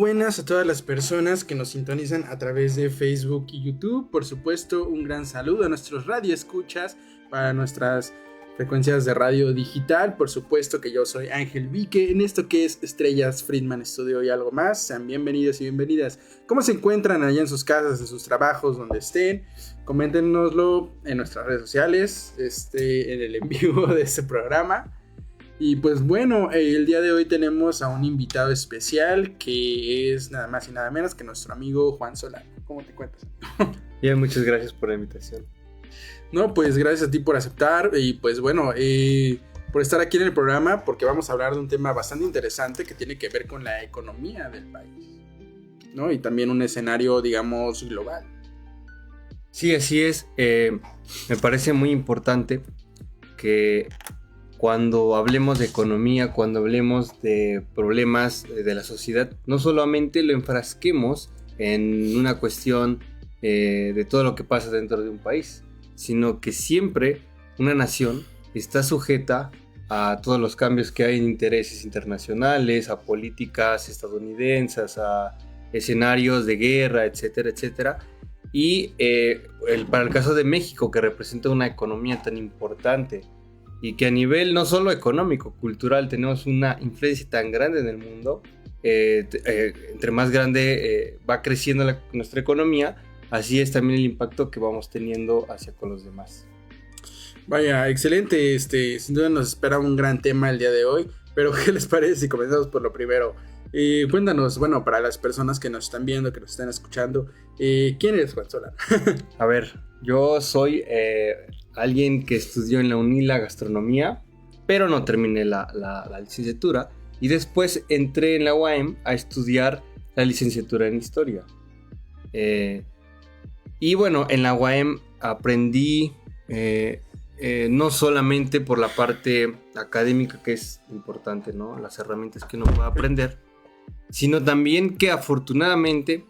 Buenas a todas las personas que nos sintonizan a través de Facebook y YouTube. Por supuesto, un gran saludo a nuestros radioescuchas para nuestras frecuencias de radio digital. Por supuesto que yo soy Ángel Vique en esto que es Estrellas Friedman Studio y algo más. Sean bienvenidos y bienvenidas. ¿Cómo se encuentran allá en sus casas, en sus trabajos, donde estén? Coméntenoslo en nuestras redes sociales, en el en vivo de este programa. Y pues bueno, el día de hoy tenemos a un invitado especial que es nada más y nada menos que nuestro amigo Juan Solano. ¿Cómo te cuentas? Bien, muchas gracias por la invitación. No, pues gracias a ti por aceptar y pues bueno, por estar aquí en el programa, porque vamos a hablar de un tema bastante interesante que tiene que ver con la economía del país, ¿no? Y también un escenario, digamos, global. Sí, así es. Me parece muy importante que cuando hablemos de economía, cuando hablemos de problemas de la sociedad, no solamente lo enfrasquemos en una cuestión de todo lo que pasa dentro de un país, sino que siempre una nación está sujeta a todos los cambios que hay en intereses internacionales, a políticas estadounidenses, a escenarios de guerra, etcétera, etcétera. Y para el caso de México, que representa una economía tan importante, y que a nivel no solo económico, cultural, tenemos una influencia tan grande en el mundo, entre más grande va creciendo nuestra economía, así es también el impacto que vamos teniendo hacia con los demás. Vaya, excelente, sin duda nos espera un gran tema el día de hoy, pero ¿qué les parece si comenzamos por lo primero? Cuéntanos, bueno, para las personas que nos están viendo, que nos están escuchando, ¿quién eres, Juan Solano? A ver, yo soy alguien que estudió en la UNILA gastronomía, pero no terminé la licenciatura, y después entré en la UAM a estudiar la licenciatura en historia. Y bueno, en la UAM aprendí no solamente por la parte académica, que es importante, ¿no? Las herramientas que uno puede aprender, sino también que afortunadamente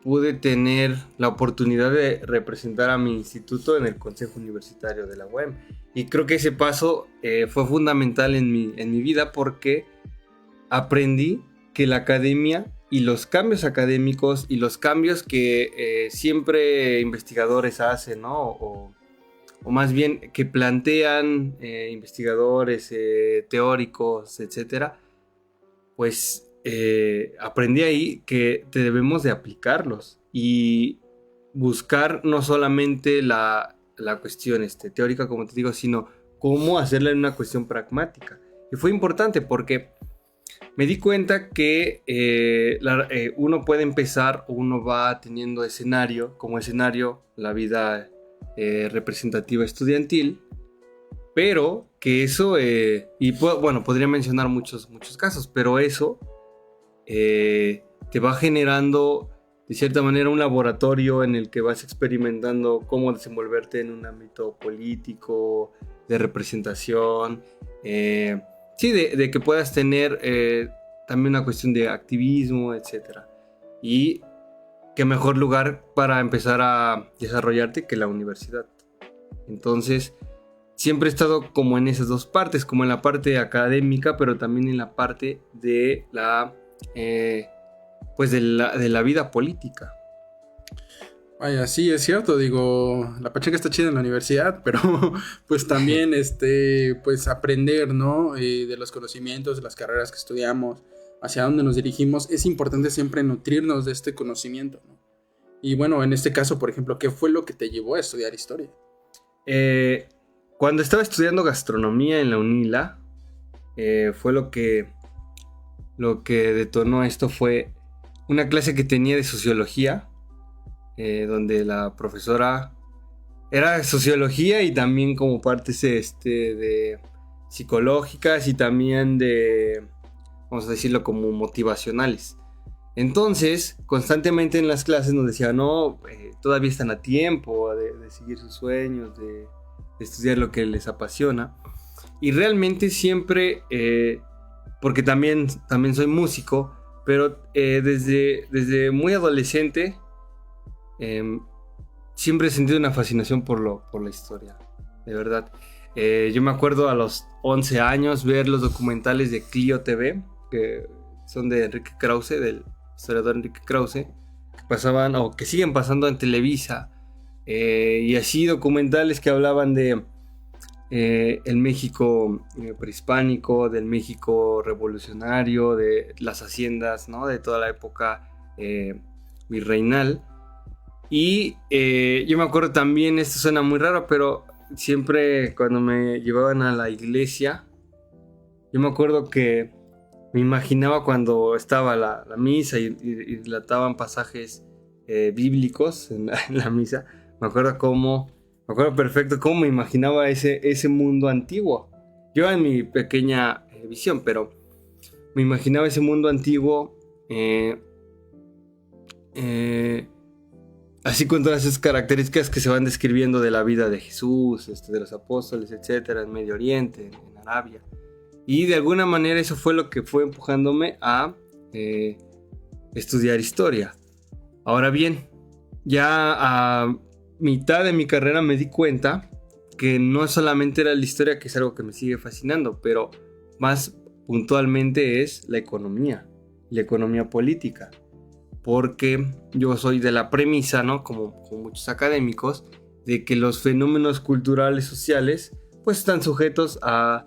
pude tener la oportunidad de representar a mi instituto en el Consejo Universitario de la UAM. Y creo que ese paso fue fundamental en mi vida, porque aprendí que la academia y los cambios académicos y los cambios que siempre investigadores hacen, ¿no? O más bien que plantean investigadores, teóricos, etcétera, pues aprendí ahí que debemos de aplicarlos y buscar no solamente la cuestión teórica, como te digo, sino cómo hacerla en una cuestión pragmática. Y fue importante porque me di cuenta que uno puede empezar, uno va teniendo como escenario la vida representativa estudiantil, pero que eso, podría mencionar muchos casos, pero eso te va generando de cierta manera un laboratorio en el que vas experimentando cómo desenvolverte en un ámbito político, de representación, de que puedas tener también una cuestión de activismo, etcétera. Y qué mejor lugar para empezar a desarrollarte que la universidad. Entonces, siempre he estado como en esas dos partes, como en la parte académica, pero también en la parte de la vida política. Vaya, sí, es cierto, digo, la pachanga está chida en la universidad, pero pues también pues aprender, ¿no? De los conocimientos, de las carreras que estudiamos, hacia dónde nos dirigimos, es importante siempre nutrirnos de este conocimiento, ¿no? Y bueno, en este caso, por ejemplo, ¿qué fue lo que te llevó a estudiar historia? Cuando estaba estudiando gastronomía en la UNILA, fue lo que detonó esto fue una clase que tenía de sociología, donde la profesora era de sociología y también como partes de psicológicas y también de, vamos a decirlo, como motivacionales. Entonces, constantemente en las clases nos decía, no, todavía están a tiempo de seguir sus sueños, de estudiar lo que les apasiona. Y realmente siempre, porque también soy músico, pero desde muy adolescente siempre he sentido una fascinación por la historia, de verdad. Yo me acuerdo a los 11 años ver los documentales de Clio TV, que son de Enrique Krause, del historiador Enrique Krause, que pasaban o que siguen pasando en Televisa, y así documentales que hablaban de el México prehispánico, del México revolucionario, de las haciendas, ¿no? De toda la época virreinal. Y yo me acuerdo también, esto suena muy raro, pero siempre cuando me llevaban a la iglesia, yo me acuerdo que me imaginaba cuando estaba la misa y relataban pasajes bíblicos en la misa. Me acuerdo perfecto cómo me imaginaba ese mundo antiguo. Yo en mi pequeña visión, pero me imaginaba ese mundo antiguo así con todas esas características que se van describiendo de la vida de Jesús, de los apóstoles, etcétera, en Medio Oriente, en Arabia. Y de alguna manera eso fue lo que fue empujándome a estudiar historia. Ahora bien, ya a mitad de mi carrera me di cuenta que no solamente era la historia, que es algo que me sigue fascinando, pero más puntualmente es la economía política. Porque yo soy de la premisa, ¿no? Como muchos académicos, de que los fenómenos culturales sociales pues están sujetos a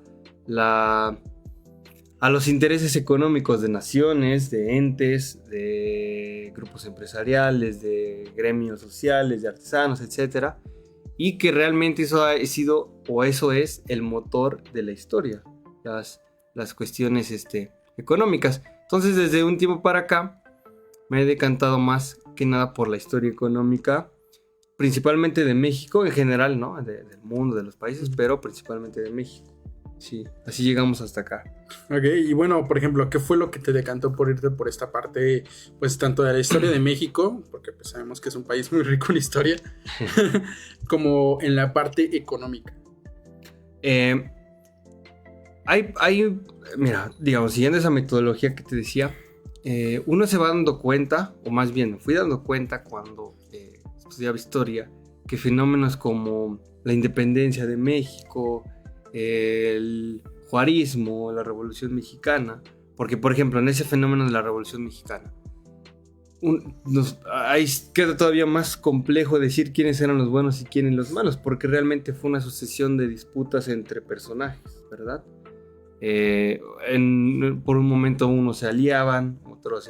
los intereses económicos de naciones, de entes, de grupos empresariales, de gremios sociales, de artesanos, etc. Y que realmente eso ha sido, o eso es, el motor de la historia, las cuestiones económicas. Entonces, desde un tiempo para acá, me he decantado más que nada por la historia económica, principalmente de México en general, ¿no? Del mundo, de los países, pero principalmente de México. Sí, así llegamos hasta acá. Ok, y bueno, por ejemplo, ¿qué fue lo que te decantó por irte por esta parte, pues tanto de la historia de México, porque pues sabemos que es un país muy rico en historia, como en la parte económica? Mira, digamos, siguiendo esa metodología que te decía, uno se va dando cuenta, o más bien me fui dando cuenta cuando estudiaba historia, que fenómenos como la independencia de México, el juarismo, la Revolución Mexicana, porque por ejemplo en ese fenómeno de la Revolución Mexicana, ahí queda todavía más complejo decir quiénes eran los buenos y quiénes los malos, porque realmente fue una sucesión de disputas entre personajes, ¿verdad? Por un momento unos se aliaban, otros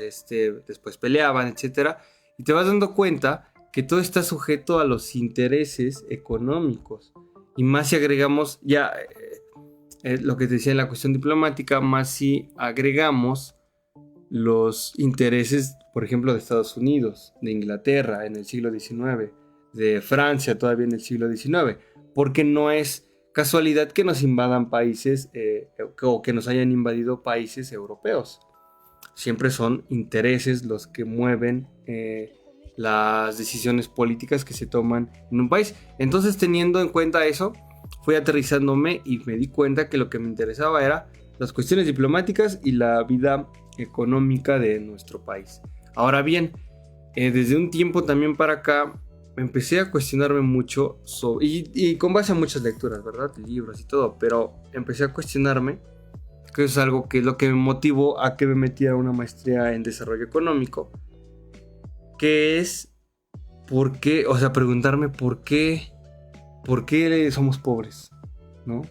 después peleaban, etc. Y te vas dando cuenta que todo está sujeto a los intereses económicos. Y más si agregamos ya lo que te decía en la cuestión diplomática, más si agregamos los intereses, por ejemplo, de Estados Unidos, de Inglaterra en el siglo XIX, de Francia todavía en el siglo XIX, porque no es casualidad que nos invadan países o que nos hayan invadido países europeos. Siempre son intereses los que mueven las decisiones políticas que se toman en un país. Entonces, teniendo en cuenta eso, fui aterrizándome y me di cuenta que lo que me interesaba era las cuestiones diplomáticas y la vida económica de nuestro país. Ahora bien, desde un tiempo también para acá empecé a cuestionarme mucho y con base a muchas lecturas, ¿verdad? Libros y todo, pero empecé a cuestionarme, que es algo que es lo que me motivó a que me metiera una maestría en desarrollo económico, que es preguntarme por qué somos pobres, ¿no?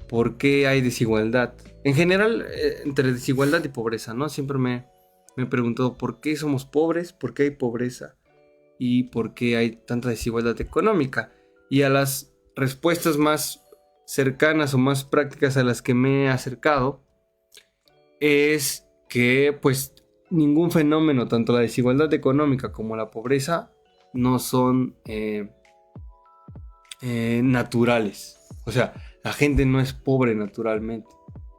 ¿Por qué hay desigualdad? En general, entre desigualdad y pobreza, ¿no? Siempre me he preguntado por qué somos pobres, por qué hay pobreza y por qué hay tanta desigualdad económica. Y a las respuestas más cercanas o más prácticas a las que me he acercado es que, pues, ningún fenómeno, tanto la desigualdad económica como la pobreza, no son naturales. O sea, la gente no es pobre naturalmente.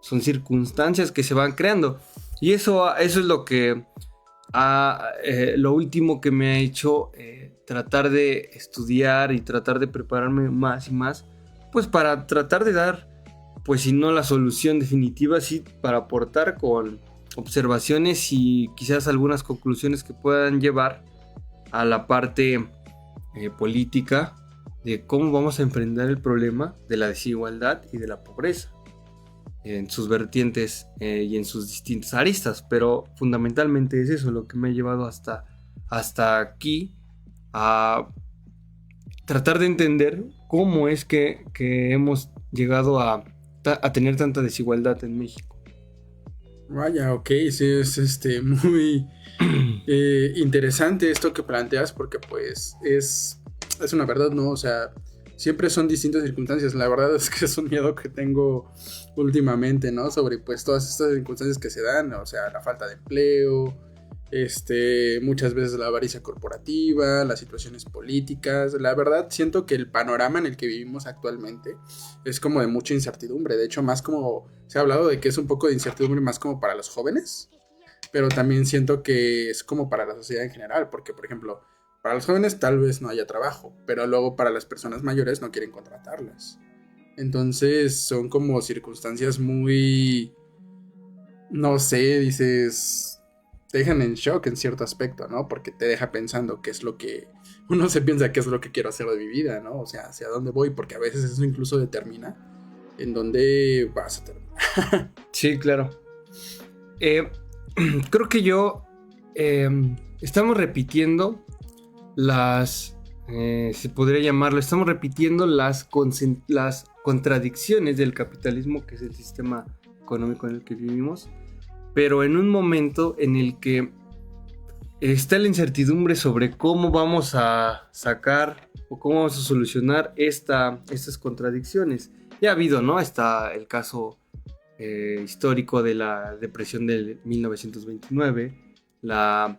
Son circunstancias que se van creando. Y eso es lo que lo último que me ha hecho tratar de estudiar y tratar de prepararme más y más, pues para tratar de dar, pues si no la solución definitiva, sí para aportar con observaciones y quizás algunas conclusiones que puedan llevar a la parte política de cómo vamos a enfrentar el problema de la desigualdad y de la pobreza. en sus vertientes y en sus distintas aristas, pero fundamentalmente es eso lo que me ha llevado hasta aquí a tratar de entender cómo es que hemos llegado a tener tanta desigualdad en México. Vaya, ok, sí, es muy interesante esto que planteas porque pues es una verdad, ¿no? O sea, siempre son distintas circunstancias. La verdad es que es un miedo que tengo últimamente, ¿no? Sobre pues todas estas circunstancias que se dan, o sea, la falta de empleo, muchas veces la avaricia corporativa, las situaciones políticas. La verdad siento que el panorama en el que vivimos actualmente es como de mucha incertidumbre. De hecho, más como se ha hablado de que es un poco de incertidumbre más como para los jóvenes, pero también siento que es como para la sociedad en general, porque por ejemplo, para los jóvenes tal vez no haya trabajo, pero luego para las personas mayores no quieren contratarlas. Entonces son como circunstancias muy, no sé, dices, te dejan en shock en cierto aspecto, ¿no? Porque te deja pensando qué es lo que, uno se piensa qué es lo que quiero hacer de mi vida, ¿no? O sea, hacia dónde voy, porque a veces eso incluso determina en dónde vas a terminar. Sí, claro. Creo que estamos repitiendo se podría llamarlo, estamos repitiendo las contradicciones del capitalismo, que es el sistema económico en el que vivimos, pero en un momento en el que está la incertidumbre sobre cómo vamos a sacar o cómo vamos a solucionar estas contradicciones. Ya ha habido, ¿no? Está el caso histórico de la depresión del 1929, la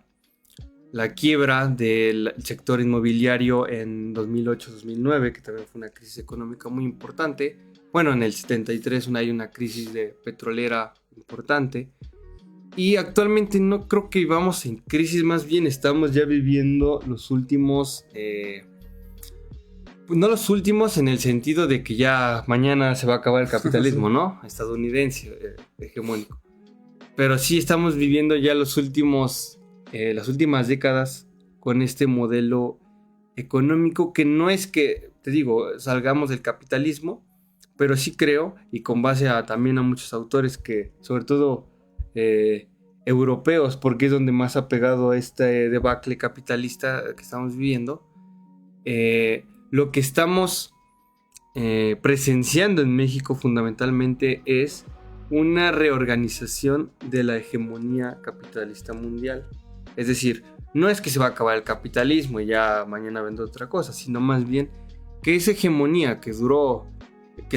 quiebra del sector inmobiliario en 2008-2009, que también fue una crisis económica muy importante. Bueno, en el 73 hay una crisis petrolera importante. Y actualmente no creo que vivamos en crisis, más bien estamos ya viviendo los últimos... no los últimos en el sentido de que ya mañana se va a acabar el capitalismo, ¿no? Estadounidense, hegemónico. Pero sí estamos viviendo ya las últimas décadas con este modelo económico que no es que, te digo, salgamos del capitalismo, pero sí creo, y con base también a muchos autores que, sobre todo europeos, porque es donde más ha pegado este debacle capitalista que estamos viviendo, lo que estamos presenciando en México fundamentalmente es una reorganización de la hegemonía capitalista mundial. Es decir, no es que se va a acabar el capitalismo y ya mañana vendrá otra cosa, sino más bien que esa hegemonía que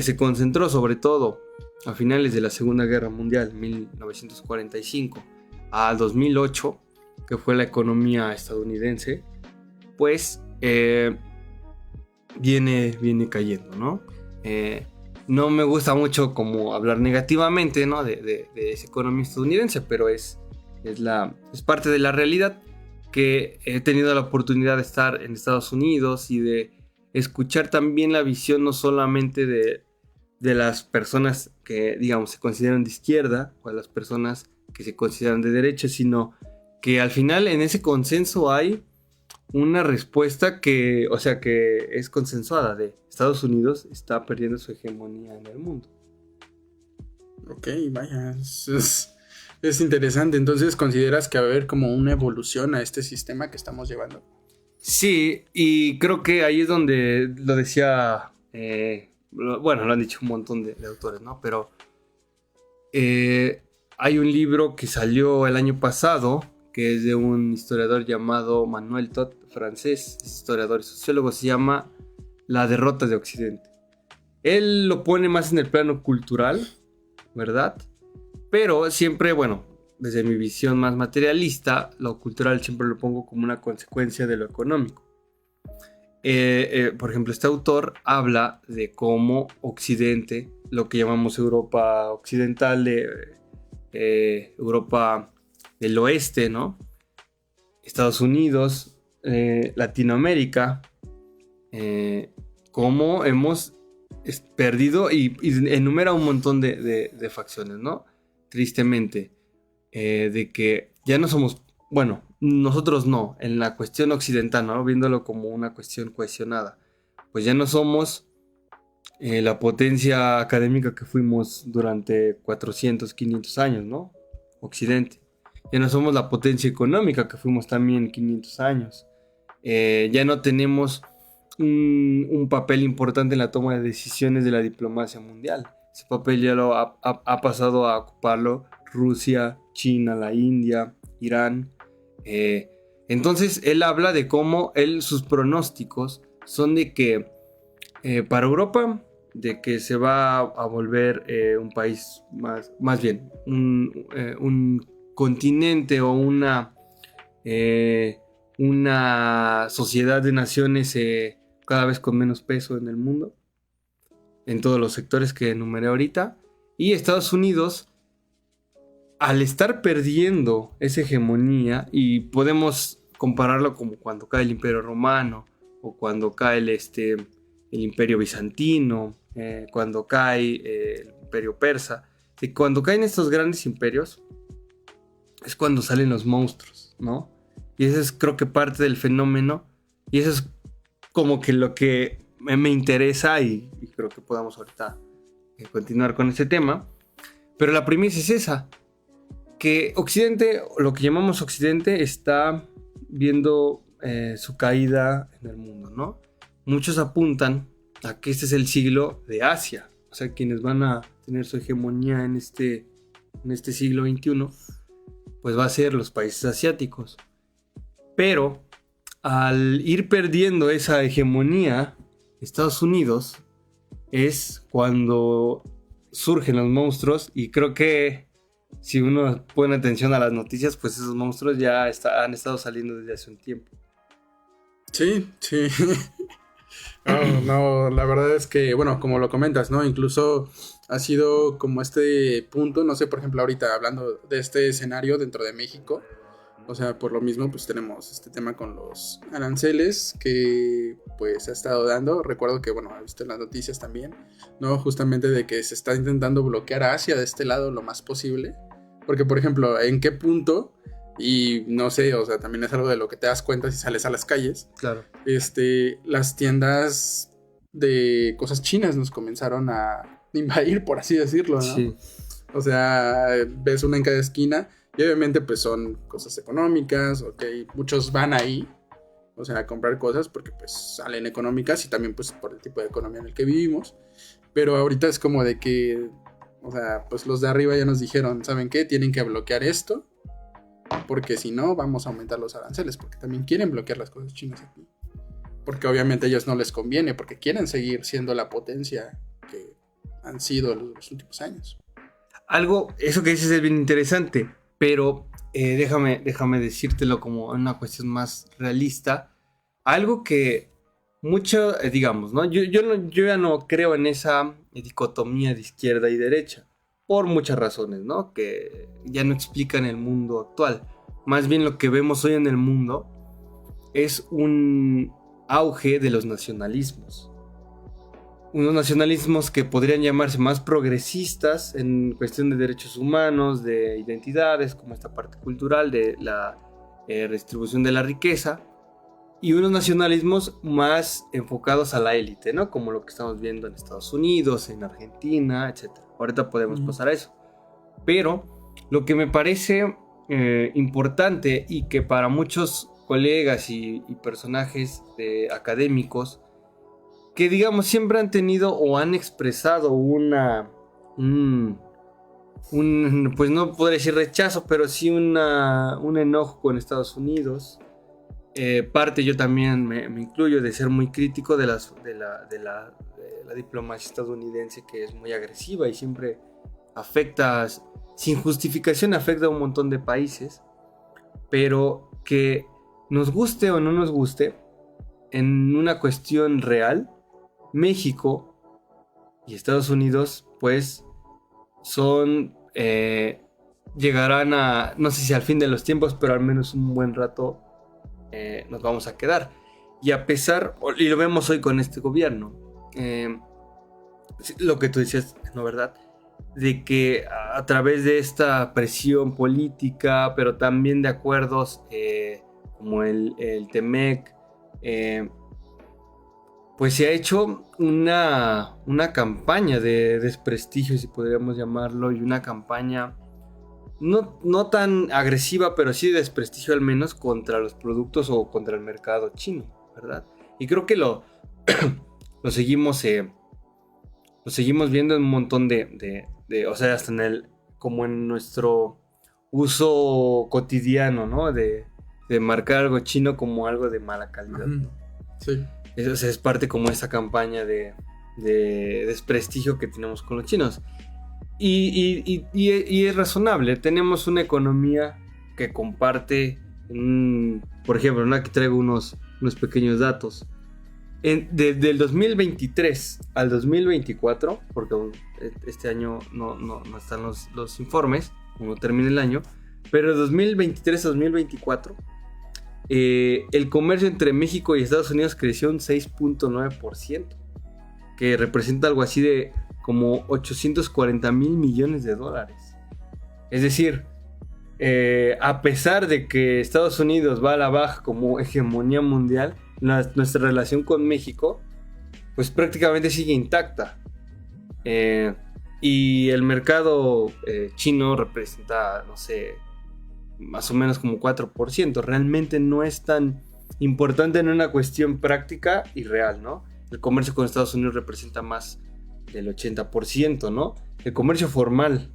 se concentró sobre todo a finales de la Segunda Guerra Mundial, 1945 a 2008, que fue la economía estadounidense, pues viene cayendo, ¿no? No me gusta mucho como hablar negativamente, ¿no? de esa economía estadounidense, pero es parte de la realidad, que he tenido la oportunidad de estar en Estados Unidos y de escuchar también la visión no solamente de las personas que, digamos, se consideran de izquierda o a las personas que se consideran de derecha, sino que al final en ese consenso hay una respuesta que es consensuada de Estados Unidos está perdiendo su hegemonía en el mundo. Ok, vaya, es interesante. Entonces, ¿consideras que va a haber como una evolución a este sistema que estamos llevando? Sí, y creo que ahí es donde lo decía, lo han dicho un montón de autores, ¿no? Pero hay un libro que salió el año pasado, que es de un historiador llamado Manuel Todd, francés, es historiador y sociólogo, se llama La derrota de Occidente. Él lo pone más en el plano cultural, ¿verdad? Pero siempre, bueno, desde mi visión más materialista, lo cultural siempre lo pongo como una consecuencia de lo económico. Por ejemplo, este autor habla de cómo Occidente, lo que llamamos Europa occidental, Europa del oeste, ¿no? Estados Unidos, Latinoamérica, cómo hemos perdido y enumera un montón de facciones, ¿no? Tristemente, de que ya no somos, bueno, nosotros no, en la cuestión occidental, ¿no? Viéndolo como una cuestión cohesionada, pues ya no somos la potencia académica que fuimos durante 400, 500 años, ¿no? Occidente. Ya no somos la potencia económica que fuimos también 500 años. Ya no tenemos un papel importante en la toma de decisiones de la diplomacia mundial. Ese papel ya lo ha pasado a ocuparlo Rusia, China, la India, Irán. Entonces él habla de cómo sus pronósticos son de que para Europa, de que se va a volver un país más bien, un continente o una sociedad de naciones cada vez con menos peso en el mundo, en todos los sectores que enumeré ahorita. Y Estados Unidos, al estar perdiendo esa hegemonía, y podemos compararlo como cuando cae el Imperio Romano, o cuando cae el Imperio Bizantino, cuando cae el Imperio Persa, y cuando caen estos grandes imperios, es cuando salen los monstruos, ¿no? Y eso es, creo que, parte del fenómeno, y eso es como que lo que me interesa, y creo que podamos ahorita continuar con este tema. Pero la premisa es esa, que Occidente, lo que llamamos Occidente, está viendo su caída en el mundo, ¿no? Muchos apuntan a que este es el siglo de Asia, o sea, quienes van a tener su hegemonía en este siglo XXI, pues va a ser los países asiáticos. Pero al ir perdiendo esa hegemonía, Estados Unidos es cuando surgen los monstruos, y creo que si uno pone atención a las noticias, pues esos monstruos ya han estado saliendo desde hace un tiempo. Sí, sí. No, la verdad es que, bueno, como lo comentas, ¿no? Incluso ha sido como este punto, no sé, por ejemplo, ahorita hablando de este escenario dentro de México, o sea, por lo mismo, pues tenemos este tema con los aranceles que, pues, ha estado dando. Recuerdo que, bueno, he visto en las noticias también, ¿no? Justamente de que se está intentando bloquear a Asia de este lado lo más posible. Porque, por ejemplo, ¿en qué punto? Y no sé, o sea, también es algo de lo que te das cuenta si sales a las calles. Claro. Las tiendas de cosas chinas nos comenzaron a invadir, por así decirlo, ¿no? Sí. O sea, ves una en cada esquina y obviamente pues son cosas económicas, ok, muchos van ahí, o sea, a comprar cosas porque pues salen económicas y también pues por el tipo de economía en el que vivimos. Pero ahorita es como de que, o sea, pues los de arriba ya nos dijeron, ¿saben qué? Tienen que bloquear esto, porque si no vamos a aumentar los aranceles, porque también quieren bloquear las cosas chinas aquí. Porque obviamente a ellos no les conviene, porque quieren seguir siendo la potencia que han sido los últimos años. Eso que dices es bien interesante, pero déjame decírtelo como una cuestión más realista. Algo que mucho, digamos, ¿no? Yo ya no creo en esa dicotomía de izquierda y derecha, por muchas razones, ¿no? Que ya no explican el mundo actual. Más bien lo que vemos hoy en el mundo es un auge de los nacionalismos. Unos nacionalismos que podrían llamarse más progresistas en cuestión de derechos humanos, de identidades, como esta parte cultural de la redistribución de la riqueza, y unos nacionalismos más enfocados a la élite, ¿no? Como lo que estamos viendo en Estados Unidos, en Argentina, etc. Ahorita podemos pasar a eso. Pero lo que me parece importante, y que para muchos colegas y personajes académicos, que digamos siempre han tenido o han expresado pues no podría decir rechazo, pero sí un enojo con Estados Unidos. Parte yo también me incluyo de ser muy crítico de la diplomacia estadounidense, que es muy agresiva y siempre afecta, sin justificación, afecta a un montón de países. Pero que nos guste o no nos guste, en una cuestión real, México y Estados Unidos pues llegarán a, no sé si al fin de los tiempos, pero al menos un buen rato nos vamos a quedar. Y a pesar, y lo vemos hoy con este gobierno, lo que tú decías, ¿no, verdad? De que a través de esta presión política, pero también de acuerdos como el TEMEC, pues se ha hecho una campaña de desprestigio, si podríamos llamarlo, y una campaña no tan agresiva, pero sí de desprestigio al menos contra los productos o contra el mercado chino, ¿verdad? Y creo que lo seguimos viendo en un montón o sea, hasta como en nuestro uso cotidiano, ¿no? De marcar algo chino como algo de mala calidad. Sí. Es parte como esa campaña de desprestigio que tenemos con los chinos. Y es razonable. Tenemos una economía que comparte, por ejemplo, ¿no? Aquí traigo unos pequeños datos. Desde el 2023 al 2024, porque este año no están los informes, cuando termine el año, pero de 2023 a 2024, el comercio entre México y Estados Unidos creció un 6.9%, que representa algo así de como 840 mil millones de dólares. Es decir, a pesar de que Estados Unidos va a la baja como hegemonía mundial, nuestra relación con México pues prácticamente sigue intacta. Y el mercado chino representa, no sé, más o menos como 4%. Realmente no es tan importante en una cuestión práctica y real, ¿no? El comercio con Estados Unidos representa más del 80%, ¿no? El comercio formal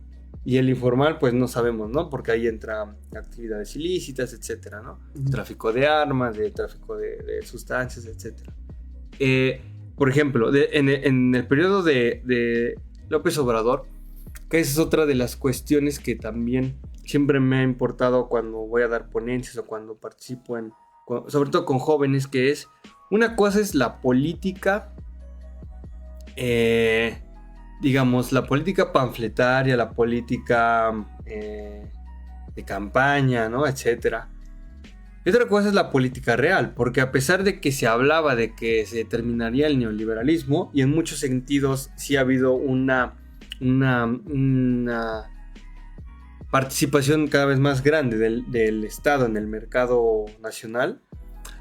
y el informal, pues no sabemos, ¿no? Porque ahí entra actividades ilícitas, etcétera, ¿no? Tráfico de armas, tráfico de sustancias, etcétera. Por ejemplo, en el periodo de López Obrador, que esa es otra de las cuestiones que también siempre me ha importado cuando voy a dar ponencias o cuando participo sobre todo con jóvenes, que es, una cosa es la política, digamos, la política panfletaria, la política de campaña, ¿no? Etcétera. Y otra cosa es la política real, porque a pesar de que se hablaba de que se terminaría el neoliberalismo, y en muchos sentidos sí ha habido una participación cada vez más grande del Estado en el mercado nacional,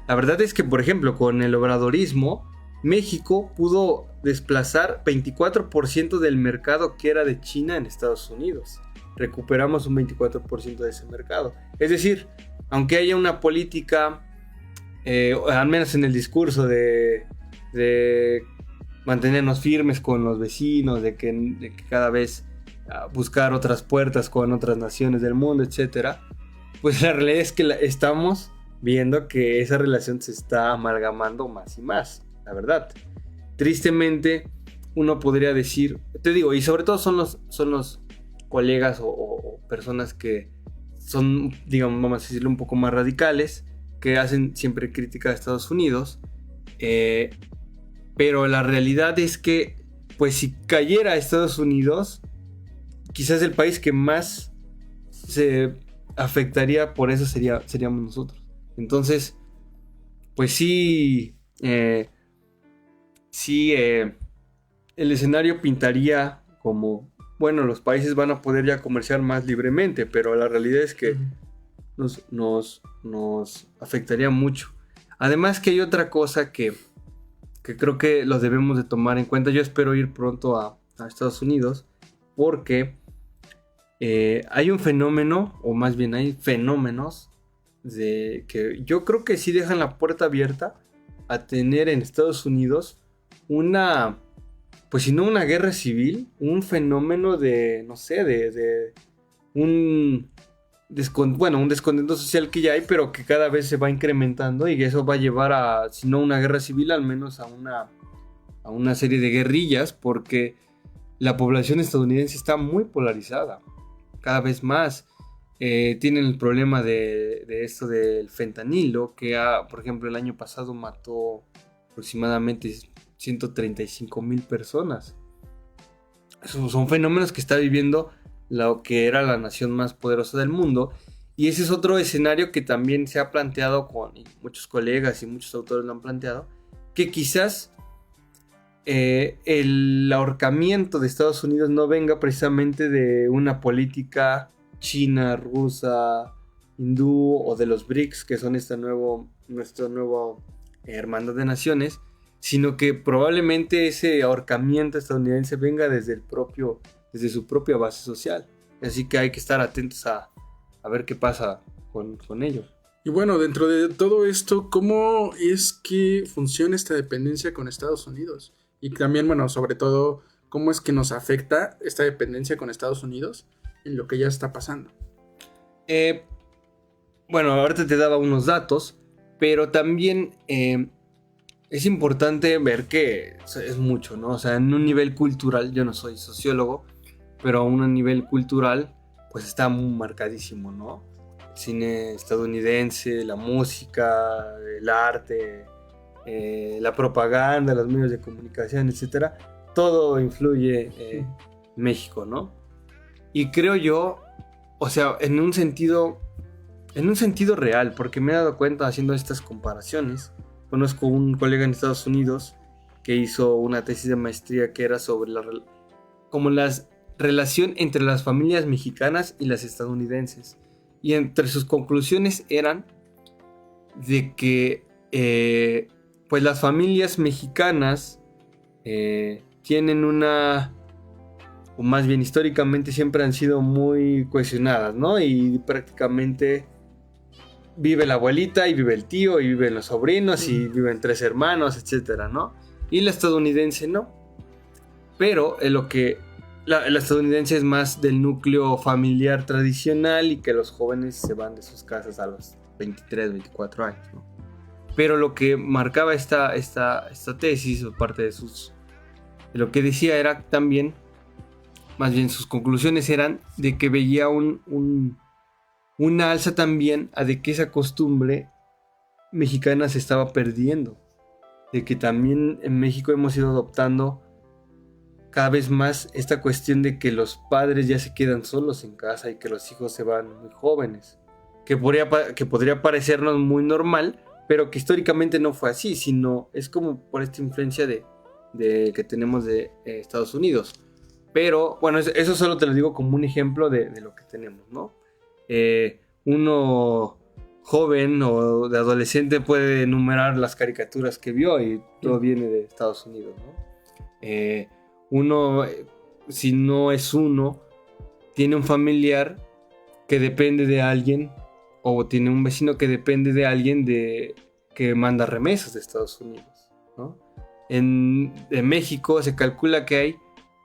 la verdad es que, por ejemplo, con el obradorismo, México pudo desplazar 24% del mercado que era de China en Estados Unidos. Recuperamos un 24% de ese mercado. Es decir, aunque haya una política, al menos en el discurso de mantenernos firmes con los vecinos, de que cada vez buscar otras puertas con otras naciones del mundo, etcétera, pues la realidad es que estamos viendo que esa relación se está amalgamando más y más, la verdad. Tristemente, uno podría decir, te digo, y sobre todo son los colegas o personas que son, digamos, vamos a decirlo, un poco más radicales, que hacen siempre crítica a Estados Unidos, pero la realidad es que, pues si cayera a Estados Unidos, quizás el país que más se afectaría por eso seríamos nosotros. Entonces, pues sí, el escenario pintaría como, bueno, los países van a poder ya comerciar más libremente, pero la realidad es que nos afectaría mucho. Además que hay otra cosa que creo que los debemos de tomar en cuenta. Yo espero ir pronto a Estados Unidos, porque hay un fenómeno, o más bien hay fenómenos que yo creo que sí dejan la puerta abierta a tener en Estados Unidos pues si no una guerra civil, un fenómeno de, no sé, un descontento social que ya hay, pero que cada vez se va incrementando, y eso va a llevar a, si no una guerra civil, al menos a una serie de guerrillas, porque la población estadounidense está muy polarizada, cada vez más. Tienen el problema de esto del fentanilo, que por ejemplo el año pasado mató aproximadamente 135,000 personas. Son fenómenos que está viviendo lo que era la nación más poderosa del mundo, y ese es otro escenario que también se ha planteado y muchos colegas y muchos autores lo han planteado, que quizás el ahorcamiento de Estados Unidos no venga precisamente de una política china, rusa, hindú o de los BRICS, que son nuestra nueva hermandad de naciones, sino que probablemente ese ahorcamiento estadounidense venga desde su propia base social. Así que hay que estar atentos a ver qué pasa con ello. Y bueno, dentro de todo esto, ¿cómo es que funciona esta dependencia con Estados Unidos? Y también, bueno, sobre todo, ¿cómo es que nos afecta esta dependencia con Estados Unidos en lo que ya está pasando? Bueno, ahorita te daba unos datos, pero también es importante ver que es mucho, ¿no? O sea, en un nivel cultural, yo no soy sociólogo, pero a un nivel cultural, pues está muy marcadísimo, ¿no? El cine estadounidense, la música, el arte, la propaganda, los medios de comunicación, etcétera, todo influye en México, ¿no? Y creo yo, o sea, en un sentido real, porque me he dado cuenta haciendo estas comparaciones. Conozco un colega en Estados Unidos que hizo una tesis de maestría que era sobre la relación entre las familias mexicanas y las estadounidenses. Y entre sus conclusiones eran de que pues las familias mexicanas tienen o más bien históricamente siempre han sido muy cohesionadas, ¿no? Y prácticamente vive la abuelita y vive el tío y viven los sobrinos y viven 3 hermanos, etcétera, ¿no? Y la estadounidense no. Pero la estadounidense es más del núcleo familiar tradicional y que los jóvenes se van de sus casas a los 23, 24 años, ¿no? Pero lo que marcaba esta tesis, o parte de lo que decía era también, más bien sus conclusiones eran de que veía una alza también a de que esa costumbre mexicana se estaba perdiendo. De que también en México hemos ido adoptando cada vez más esta cuestión de que los padres ya se quedan solos en casa y que los hijos se van muy jóvenes. Que podría parecernos muy normal, pero que históricamente no fue así, sino es como por esta influencia de que tenemos de Estados Unidos. Pero bueno, eso solo te lo digo como un ejemplo de lo que tenemos, ¿no? Uno joven o de adolescente puede enumerar las caricaturas que vio y todo viene de Estados Unidos, ¿no? Uno, si no es uno, tiene un familiar que depende de alguien o tiene un vecino que depende de alguien que manda remesas de Estados Unidos, ¿no? En México se calcula que hay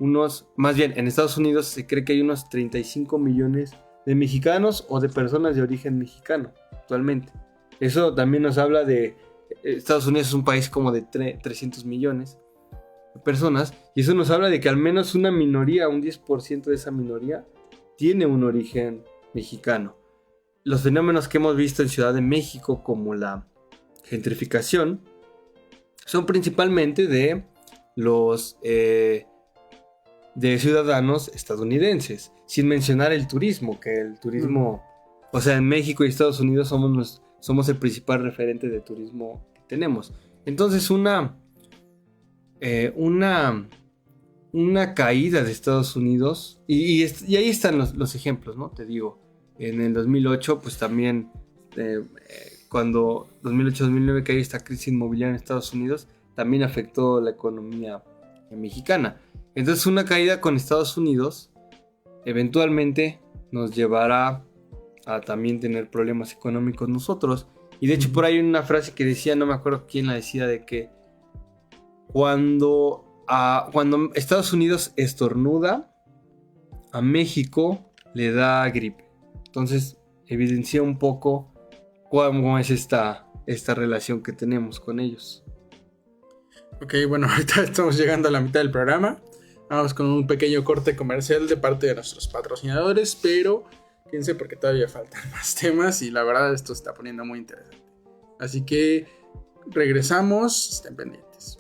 en Estados Unidos se cree que hay unos 35 millones de mexicanos o de personas de origen mexicano actualmente. Eso también nos habla de Estados Unidos es un país como de 300 millones de personas, y eso nos habla de que al menos una minoría, un 10% de esa minoría tiene un origen mexicano. Los fenómenos que hemos visto en Ciudad de México, como la gentrificación, son principalmente de los de ciudadanos estadounidenses, sin mencionar el turismo, que el turismo, o sea, en México y Estados Unidos somos el principal referente de turismo que tenemos. Entonces una caída de Estados Unidos, y ahí están los ejemplos, ¿no? Te digo, en el 2008, pues también, cuando 2008-2009 que hay esta crisis inmobiliaria en Estados Unidos, también afectó la economía mexicana. Entonces una caída con Estados Unidos eventualmente nos llevará a también tener problemas económicos nosotros. Y de hecho por ahí hay una frase que decía, no me acuerdo quién la decía, de que cuando Estados Unidos estornuda, a México le da gripe. Entonces evidencia un poco cómo es esta relación que tenemos con ellos. Ok, bueno, ahorita estamos llegando a la mitad del programa. Vamos con un pequeño corte comercial de parte de nuestros patrocinadores, pero quédense porque todavía faltan más temas y la verdad esto se está poniendo muy interesante. Así que regresamos, estén pendientes.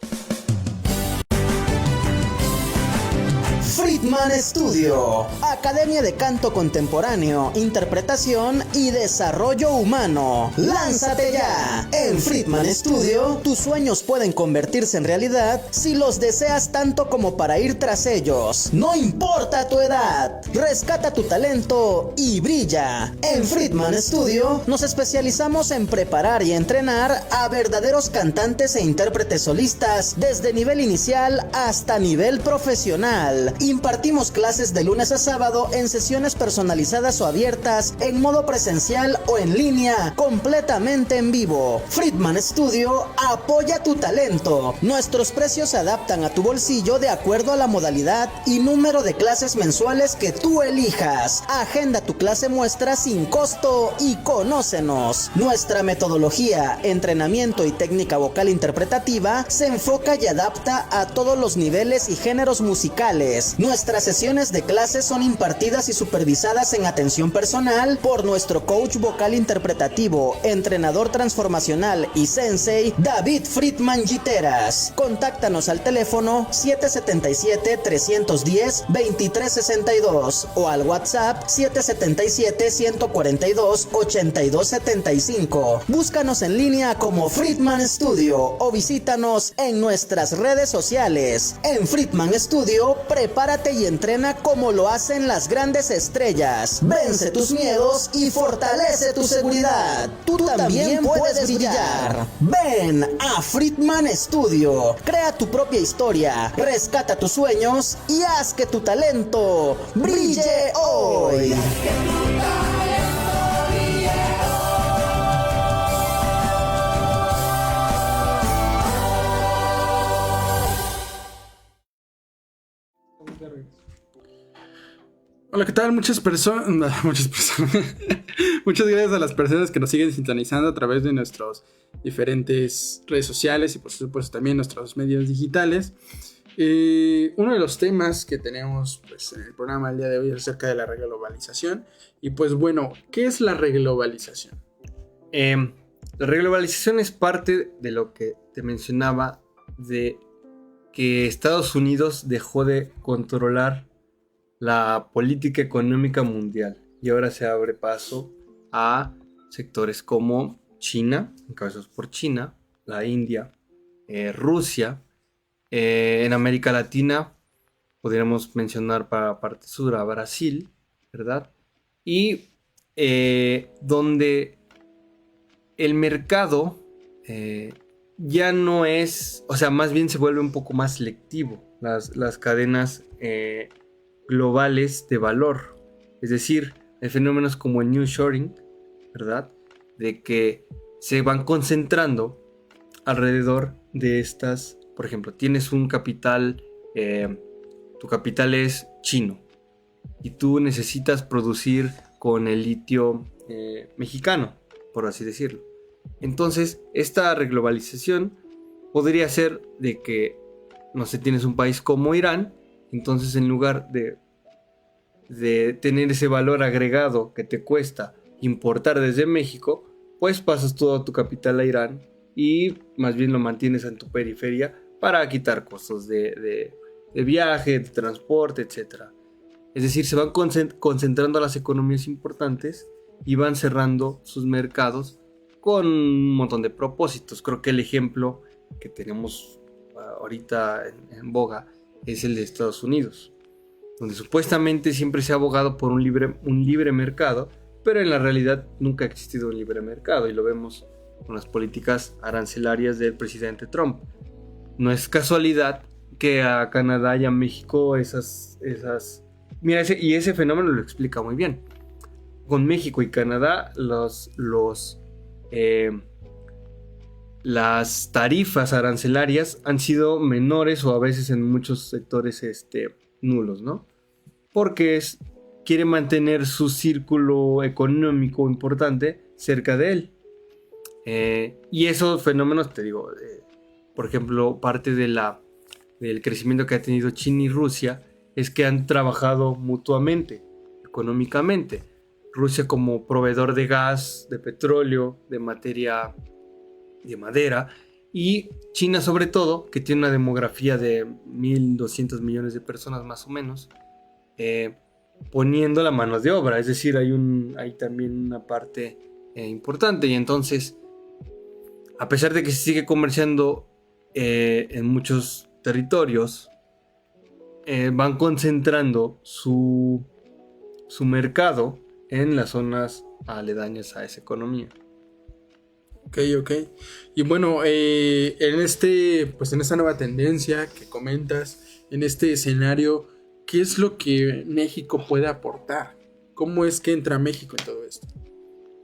Friedman Studio, Academia de Canto Contemporáneo, Interpretación y Desarrollo Humano. ¡Lánzate ya! En Friedman Studio, tus sueños pueden convertirse en realidad si los deseas tanto como para ir tras ellos. No importa tu edad, rescata tu talento y brilla. En Friedman Studio nos especializamos en preparar y entrenar a verdaderos cantantes e intérpretes solistas desde nivel inicial hasta nivel profesional. Impartimos clases de lunes a sábado en sesiones personalizadas o abiertas, en modo presencial o en línea, completamente en vivo. Friedman Studio apoya tu talento. Nuestros precios se adaptan a tu bolsillo de acuerdo a la modalidad y número de clases mensuales que tú elijas. Agenda tu clase muestra sin costo y conócenos. Nuestra metodología, entrenamiento y técnica vocal interpretativa se enfoca y adapta a todos los niveles y géneros musicales. Nuestras sesiones de clases son impartidas y supervisadas en atención personal por nuestro coach vocal interpretativo, entrenador transformacional y sensei David Friedman Giteras. Contáctanos al teléfono 777-310-2362 o al WhatsApp 777-142-8275. Búscanos en línea como Friedman Studio o visítanos en nuestras redes sociales. En Friedman Studio, prepárate y entrena como lo hacen las grandes estrellas. Vence tus miedos y fortalece tu seguridad. Tú también puedes brillar. Ven a Friedman Studio. Crea tu propia historia, rescata tus sueños y haz que tu talento brille hoy. Hola, ¿qué tal? Muchas personas. Muchas gracias a las personas que nos siguen sintonizando a través de nuestras diferentes redes sociales y por supuesto también nuestros medios digitales. Uno de los temas que tenemos pues, en el programa el día de hoy es acerca de la reglobalización. Y pues bueno, ¿qué es la reglobalización? La reglobalización es parte de lo que te mencionaba de que Estados Unidos dejó de controlar la política económica mundial y ahora se abre paso a sectores como China, encabezados por China, la India, Rusia. En América Latina podríamos mencionar para parte sur a Brasil, ¿verdad? Y donde el mercado ya no es, o sea, más bien se vuelve un poco más selectivo. Las cadenas globales de valor, es decir, hay fenómenos como el nearshoring, ¿verdad? De que se van concentrando alrededor de estas, por ejemplo, tienes un capital, tu capital es chino y tú necesitas producir con el litio mexicano, por así decirlo. Entonces, esta reglobalización podría ser de que, no sé, tienes un país como Irán. Entonces, en lugar de tener ese valor agregado que te cuesta importar desde México, pues pasas todo tu capital a Irán y más bien lo mantienes en tu periferia para quitar costos de viaje, de transporte, etc. Es decir, se van concentrando las economías importantes y van cerrando sus mercados con un montón de propósitos. Creo que el ejemplo que tenemos ahorita en boga es el de Estados Unidos, donde supuestamente siempre se ha abogado por un libre mercado, pero en la realidad nunca ha existido un libre mercado y lo vemos con las políticas arancelarias del presidente Trump. No es casualidad que a Canadá y a México mira, ese fenómeno lo explica muy bien. Con México y Canadá las tarifas arancelarias han sido menores o a veces en muchos sectores nulos, ¿no? Porque quiere mantener su círculo económico importante cerca de él. Y esos fenómenos, te digo, por ejemplo, parte del crecimiento que ha tenido China y Rusia es que han trabajado mutuamente, económicamente. Rusia como proveedor de gas, de petróleo, de materia de madera, Y China sobre todo, que tiene una demografía de 1.200 millones de personas más o menos, poniendo la mano de obra, es decir, hay también una parte importante. Y entonces, a pesar de que se sigue comerciando en muchos territorios, van concentrando su mercado en las zonas aledañas a esa economía. Ok. Y bueno, en esta nueva tendencia que comentas, en este escenario, ¿qué es lo que México puede aportar? ¿Cómo es que entra México en todo esto?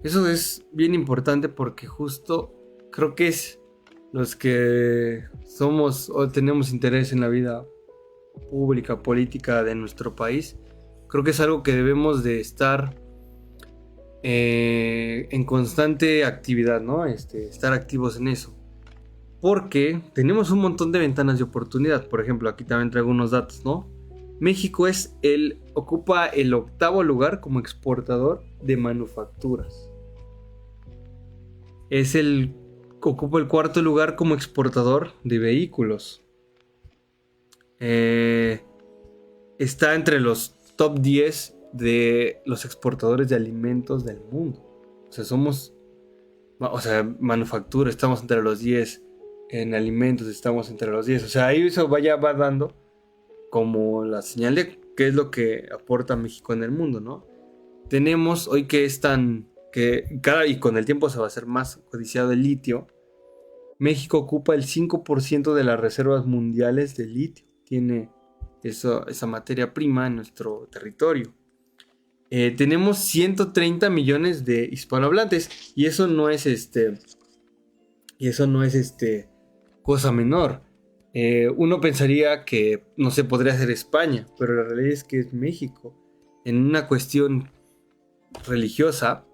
Eso es bien importante porque justo creo que es los que somos o tenemos interés en la vida pública, política de nuestro país. Creo que es algo que debemos de estar en constante actividad, ¿no? Estar activos en eso. Porque tenemos un montón de ventanas de oportunidad. Por ejemplo, aquí también traigo unos datos, ¿no? México ocupa el 8º lugar como exportador de manufacturas. Ocupa el 4º lugar como exportador de vehículos. Está entre los top 10 de los exportadores de alimentos del mundo. Manufactura, estamos entre los 10. En alimentos estamos entre los 10. O sea, ahí eso va dando como la señal de qué es lo que aporta México en el mundo, ¿no? Tenemos hoy y con el tiempo se va a hacer más codiciado el litio. México ocupa el 5% de las reservas mundiales de litio. Tiene esa materia prima en nuestro territorio. Tenemos 130 millones de hispanohablantes y eso no es cosa menor. Uno pensaría que no se podría hacer España, pero la realidad es que es México. En una cuestión religiosa,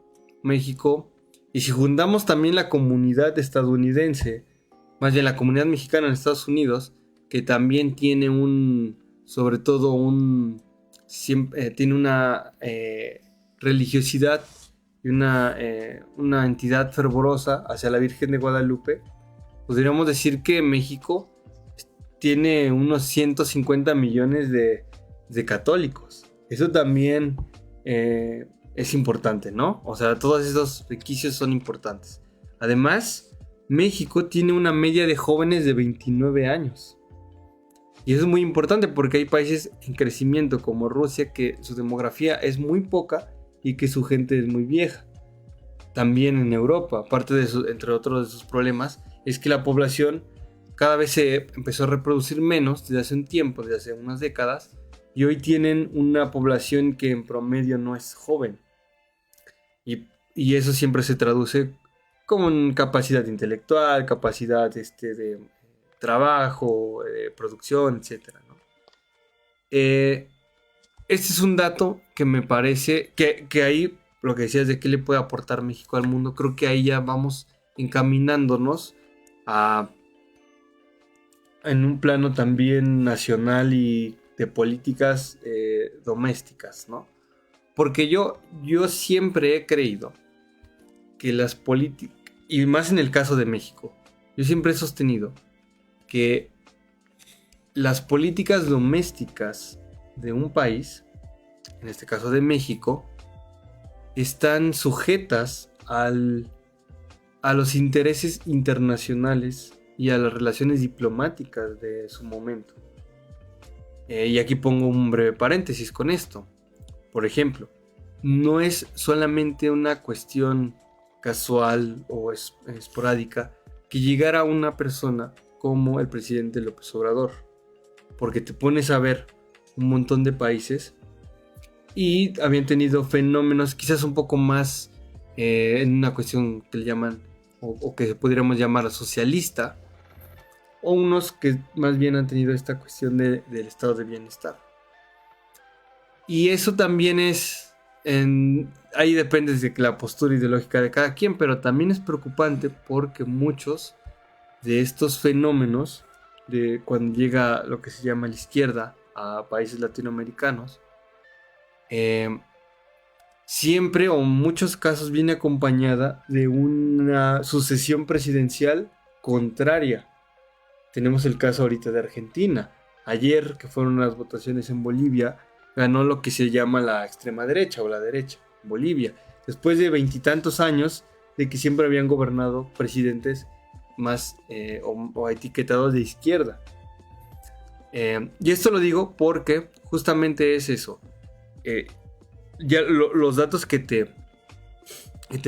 México, y si juntamos también la comunidad estadounidense, más bien la comunidad mexicana en Estados Unidos, que también tiene tiene una religiosidad y una entidad fervorosa hacia la Virgen de Guadalupe, podríamos decir que México tiene unos 150 millones de católicos. Eso también es importante, ¿no? O sea, todos esos requisitos son importantes. Además, México tiene una media de jóvenes de 29 años. Y eso es muy importante porque hay países en crecimiento como Rusia que su demografía es muy poca y que su gente es muy vieja. También en Europa, entre otros de sus problemas, es que la población cada vez se empezó a reproducir menos desde hace un tiempo, desde hace unas décadas, y hoy tienen una población que en promedio no es joven. Y eso siempre se traduce como en capacidad intelectual, capacidad de trabajo, producción, etc., ¿no? Este es un dato que me parece que ahí, lo que decías de qué le puede aportar México al mundo, creo que ahí ya vamos encaminándonos en un plano también nacional y de políticas domésticas, ¿no? Porque yo siempre he creído que las políticas, y más en el caso de México, yo siempre he sostenido que las políticas domésticas de un país, en este caso de México, están sujetas a los intereses internacionales y a las relaciones diplomáticas de su momento. Y aquí pongo un breve paréntesis con esto. Por ejemplo, no es solamente una cuestión casual o esporádica que llegara una persona como el presidente López Obrador, porque te pones a ver un montón de países y habían tenido fenómenos quizás un poco más en una cuestión que le llaman o que pudiéramos llamar socialista, o unos que más bien han tenido esta cuestión del estado de bienestar. Y eso también ahí depende de la postura ideológica de cada quien, pero también es preocupante porque muchos de estos fenómenos, de cuando llega lo que se llama la izquierda a países latinoamericanos, siempre o en muchos casos viene acompañada de una sucesión presidencial contraria. Tenemos el caso ahorita de Argentina. Ayer, que fueron las votaciones en Bolivia, ganó lo que se llama la extrema derecha o la derecha, Bolivia. Después de 20 y tantos años de que siempre habían gobernado presidentes más o etiquetados de izquierda. Y esto lo digo porque justamente es eso. Ya los datos que te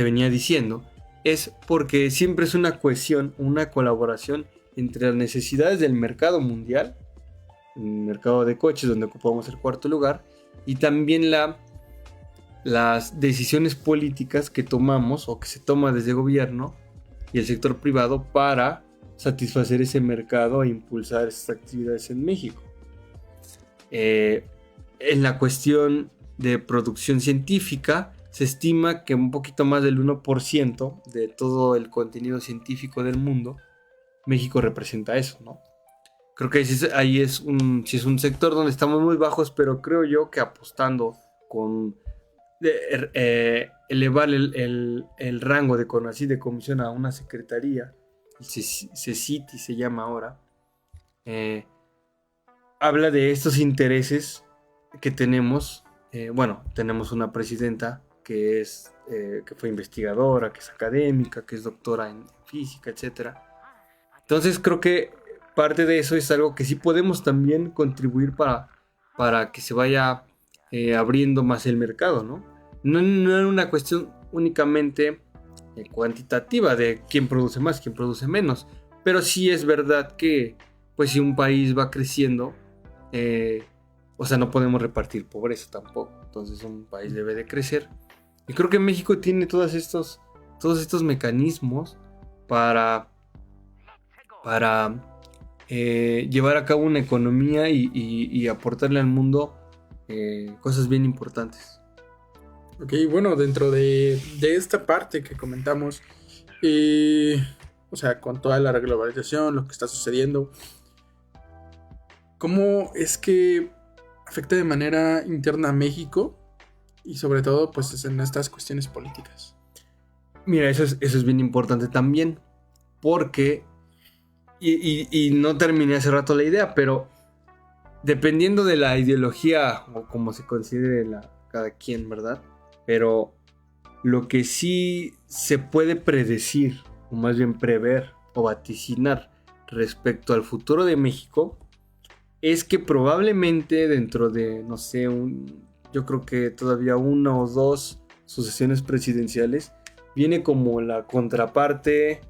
venía diciendo es porque siempre es una cohesión, una colaboración entre las necesidades del mercado mundial, el mercado de coches donde ocupamos el cuarto lugar, y también las decisiones políticas que tomamos o que se toma desde el gobierno y el sector privado para satisfacer ese mercado e impulsar esas actividades en México. En la cuestión de producción científica, se estima que un poquito más del 1% de todo el contenido científico del mundo, México representa eso, ¿no? Creo que ahí es un sector donde estamos muy bajos, pero creo yo que apostando con elevar el rango de CONACYT de comisión a una secretaría, CECITI se llama ahora, habla de estos intereses que tenemos. Tenemos una presidenta que fue investigadora, que es académica, que es doctora en física, etc. Entonces creo que parte de eso es algo que sí podemos también contribuir para que se vaya abriendo más el mercado, ¿no? No es una cuestión únicamente cuantitativa de quién produce más, quién produce menos, pero sí es verdad que pues si un país va creciendo, no podemos repartir pobreza tampoco. Entonces un país debe de crecer. Y creo que México tiene todos estos mecanismos para llevar a cabo una economía y aportarle al mundo cosas bien importantes. Ok, bueno, dentro de esta parte que comentamos, con toda la globalización, lo que está sucediendo, ¿cómo es que afecta de manera interna a México? Y sobre todo, pues, en estas cuestiones políticas. Mira, eso es bien importante también, porque, y no terminé hace rato la idea, pero dependiendo de la ideología o como se considere cada quien, ¿verdad? Pero lo que sí se puede predecir, o más bien prever o vaticinar respecto al futuro de México, es que probablemente dentro de, no sé, yo creo que todavía 1 o 2 sucesiones presidenciales, viene como la contraparte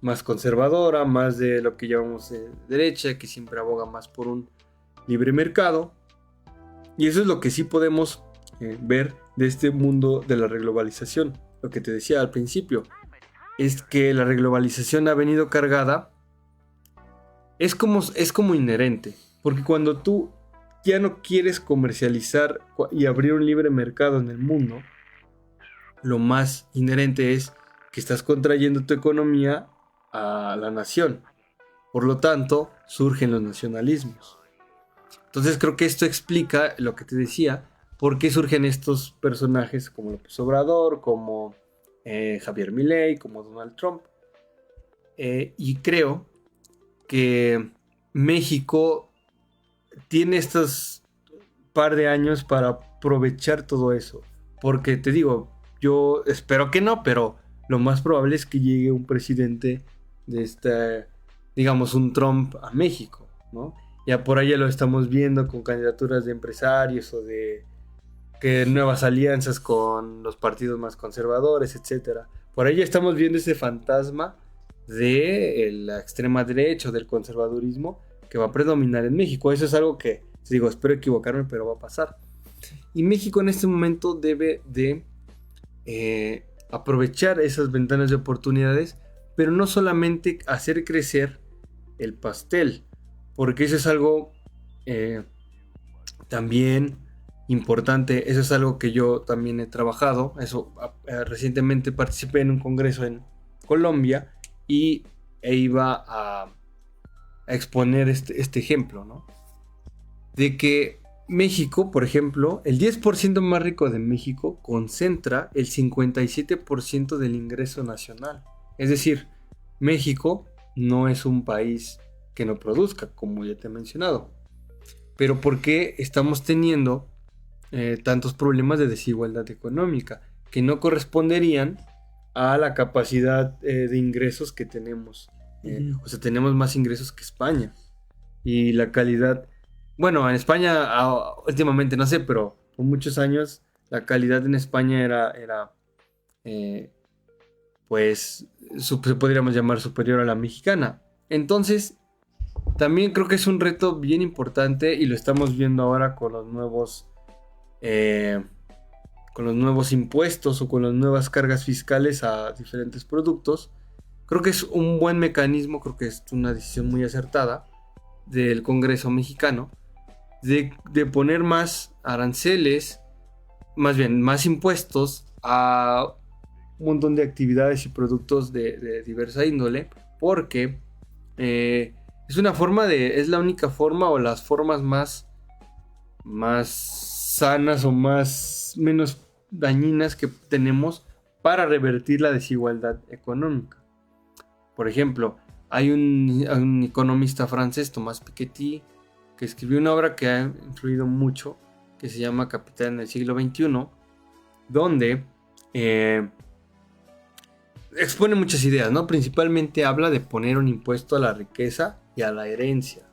más conservadora, más de lo que llamamos derecha, que siempre aboga más por un libre mercado. Y eso es lo que sí podemos ver de este mundo de la reglobalización. Lo que te decía al principio es que la reglobalización ha venido cargada, es como inherente, porque cuando tú ya no quieres comercializar y abrir un libre mercado en el mundo, lo más inherente es que estás contrayendo tu economía a la nación. Por lo tanto, surgen los nacionalismos. Entonces creo que esto explica lo que te decía, por qué surgen estos personajes como López Obrador, como Javier Milei, como Donald Trump. Y creo que México tiene estos par de años para aprovechar todo eso. Porque te digo, yo espero que no, pero lo más probable es que llegue un presidente de digamos un Trump a México, ¿no? Ya por ahí ya lo estamos viendo con candidaturas de empresarios o de nuevas alianzas con los partidos más conservadores, etc. Por ahí ya estamos viendo ese fantasma de la extrema derecha o del conservadurismo que va a predominar en México. Eso es algo que, digo, espero equivocarme, pero va a pasar. Y México en este momento debe de aprovechar esas ventanas de oportunidades, pero no solamente hacer crecer el pastel, porque eso es algo también importante. Eso es algo que yo también he trabajado. Recientemente participé en un congreso en Colombia e iba a exponer este ejemplo, ¿no? De que México, por ejemplo, el 10% más rico de México concentra el 57% del ingreso nacional. Es decir, México no es un país que no produzca, como ya te he mencionado. Pero ¿por qué estamos teniendo tantos problemas de desigualdad económica que no corresponderían a la capacidad de ingresos que tenemos? O sea, tenemos más ingresos que España. Y la calidad, bueno, en España últimamente no sé, pero por muchos años la calidad en España era pues podríamos llamar superior a la mexicana. Entonces, también creo que es un reto bien importante y lo estamos viendo ahora con los nuevos impuestos o con las nuevas cargas fiscales a diferentes productos. Creo que es un buen mecanismo, creo que es una decisión muy acertada del Congreso mexicano de poner más aranceles, más bien más impuestos a un montón de actividades y productos de diversa índole, porque es la única forma o las formas más sanas o menos dañinas que tenemos para revertir la desigualdad económica. Por ejemplo, hay un economista francés, Thomas Piketty, que escribió una obra que ha influido mucho, que se llama Capital en el siglo XXI, donde expone muchas ideas, ¿no? Principalmente habla de poner un impuesto a la riqueza y a la herencia.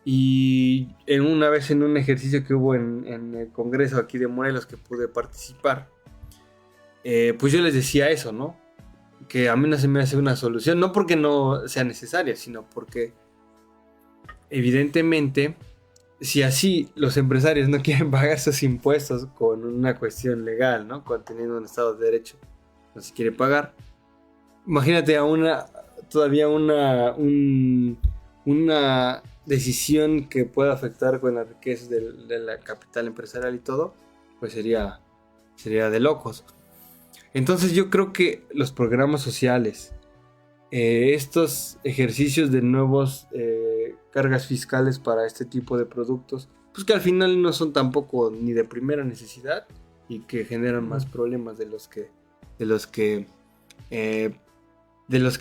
Y una vez en un ejercicio que hubo en el Congreso aquí de Morelos que pude participar, pues yo les decía eso, ¿no? Que a mí no se me hace una solución, no porque no sea necesaria, sino porque evidentemente, si así los empresarios no quieren pagar sus impuestos con una cuestión legal, ¿no? Teniendo un Estado de Derecho, no se quiere pagar. Imagínate todavía una decisión que pueda afectar con las riquezas de la capital empresarial y todo, pues sería de locos. Entonces yo creo que los programas sociales, estos ejercicios de nuevos cargas fiscales para este tipo de productos, pues que al final no son tampoco ni de primera necesidad y que generan más problemas de los que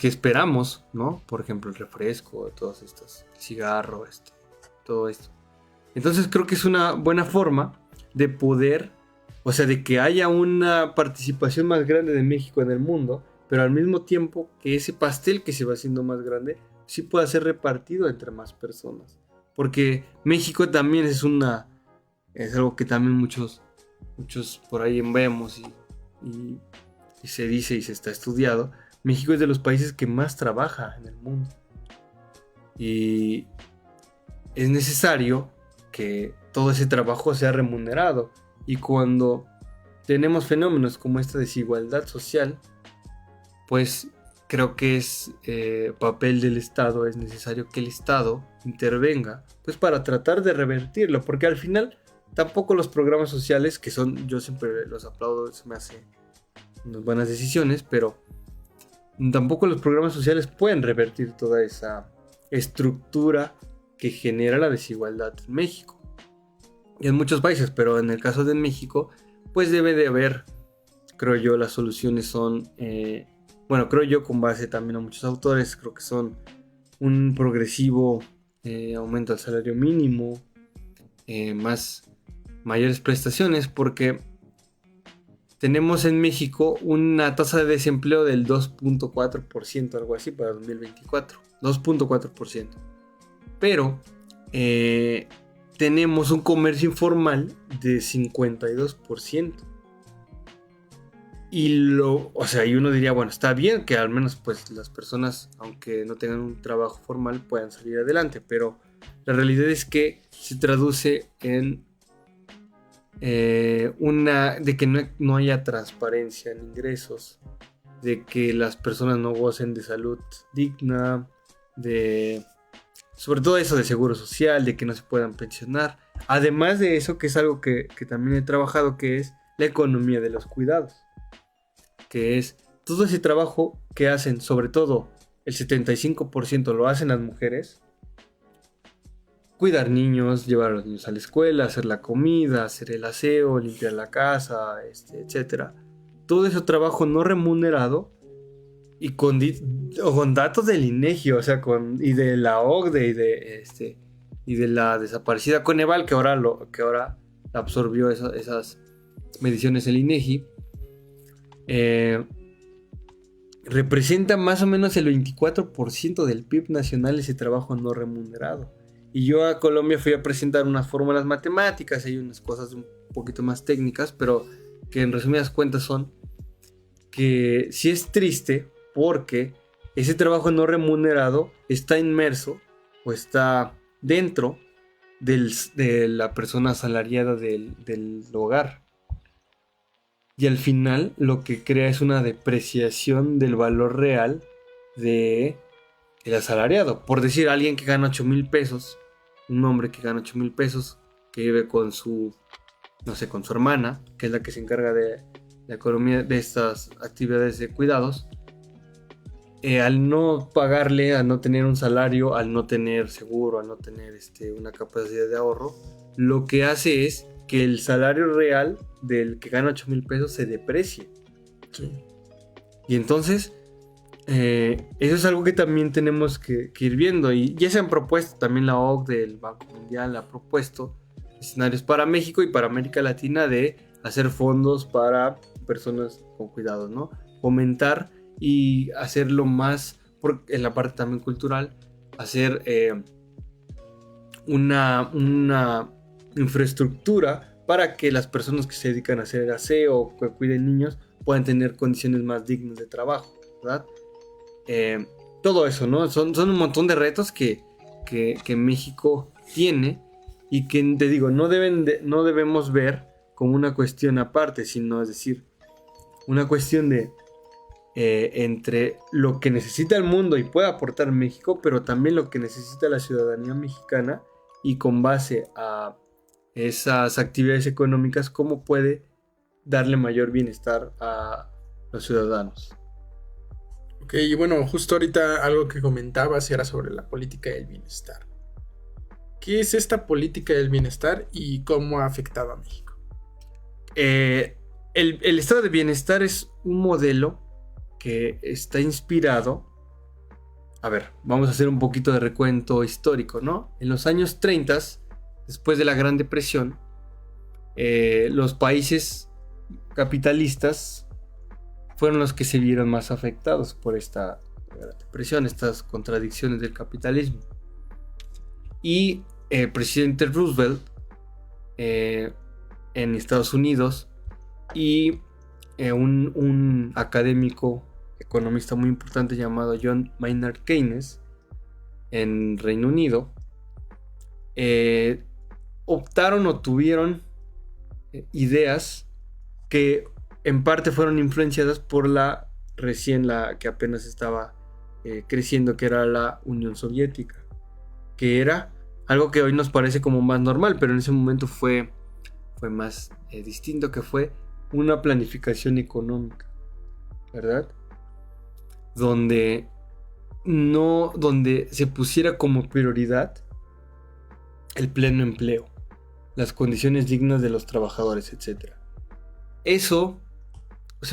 esperamos, ¿no? Por ejemplo, el refresco, todos estos, el cigarro, todo esto. Entonces creo que es una buena forma de poder, o sea, de que haya una participación más grande de México en el mundo, pero al mismo tiempo que ese pastel que se va haciendo más grande sí pueda ser repartido entre más personas. Porque México también es algo que también muchos por ahí vemos y se dice y se está estudiado. México es de los países que más trabaja en el mundo. Y es necesario que todo ese trabajo sea remunerado. Y cuando tenemos fenómenos como esta desigualdad social, pues creo que es papel del Estado, es necesario que el Estado intervenga, pues para tratar de revertirlo, porque al final tampoco los programas sociales, que yo siempre los aplaudo, se me hacen unas buenas decisiones, pero tampoco los programas sociales pueden revertir toda esa estructura que genera la desigualdad en México y en muchos países, pero en el caso de México, pues debe de haber, creo yo, las soluciones son, creo yo, con base también a muchos autores, creo que son un progresivo aumento del salario mínimo, mayores prestaciones, porque tenemos en México una tasa de desempleo del 2.4%, algo así, para 2024. 2.4%. Pero tenemos un comercio informal de 52%. Y uno diría, bueno, está bien que al menos pues las personas, aunque no tengan un trabajo formal, puedan salir adelante. Pero la realidad es que se traduce en de que no haya transparencia en ingresos, de que las personas no gocen de salud digna, sobre todo eso de seguro social, de que no se puedan pensionar. Además de eso, que es algo que también he trabajado, que es la economía de los cuidados, que es todo ese trabajo que hacen, sobre todo el 75% lo hacen las mujeres. Cuidar niños, llevar a los niños a la escuela, hacer la comida, hacer el aseo, limpiar la casa, etc. Todo ese trabajo no remunerado con datos del INEGI, o sea, y de la OCDE y de la desaparecida Coneval, que ahora absorbió esas mediciones el INEGI. Representa más o menos el 24% del PIB nacional ese trabajo no remunerado. Y yo a Colombia fui a presentar unas fórmulas matemáticas, hay unas cosas un poquito más técnicas, pero que en resumidas cuentas son que sí es triste porque ese trabajo no remunerado está inmerso o está dentro de la persona asalariada del hogar. Y al final lo que crea es una depreciación del valor real del asalariado. Por decir, alguien que gana 8,000 pesos, un hombre que gana 8,000 pesos, que vive con su hermana, que es la que se encarga de la economía de estas actividades de cuidados, al no pagarle, al no tener un salario, al no tener seguro, al no tener una capacidad de ahorro, lo que hace es que el salario real del que gana 8,000 pesos se deprecie. Sí. Y entonces, eso es algo que también tenemos que ir viendo. Y ya se han propuesto, también la OCDE, el Banco Mundial ha propuesto escenarios para México y para América Latina de hacer fondos para personas con cuidados, ¿no? Fomentar y hacerlo más, en la parte también cultural, hacer una infraestructura para que las personas que se dedican a hacer aseo o que cuiden niños puedan tener condiciones más dignas de trabajo, ¿verdad? Todo eso, ¿no? Son un montón de retos que México tiene y que, te digo, no debemos ver como una cuestión aparte, sino, es decir, una cuestión de entre lo que necesita el mundo y puede aportar México, pero también lo que necesita la ciudadanía mexicana, y con base a esas actividades económicas, cómo puede darle mayor bienestar a los ciudadanos. Ok, y bueno, justo ahorita algo que comentabas era sobre la política del bienestar. ¿Qué es esta política del bienestar y cómo ha afectado a México? El estado de bienestar es un modelo que está inspirado. A ver, vamos a hacer un poquito de recuento histórico, ¿no? En los años 30, después de la Gran Depresión, los países capitalistas fueron los que se vieron más afectados por esta depresión, estas contradicciones del capitalismo. Y el presidente Roosevelt en Estados Unidos y un académico economista muy importante llamado John Maynard Keynes en Reino Unido optaron o tuvieron ideas que en parte fueron influenciadas por la que apenas estaba creciendo, que era la Unión Soviética, que era algo que hoy nos parece como más normal, pero en ese momento fue más distinto, que fue una planificación económica, ¿verdad? Donde se pusiera como prioridad el pleno empleo, las condiciones dignas de los trabajadores, etc. Eso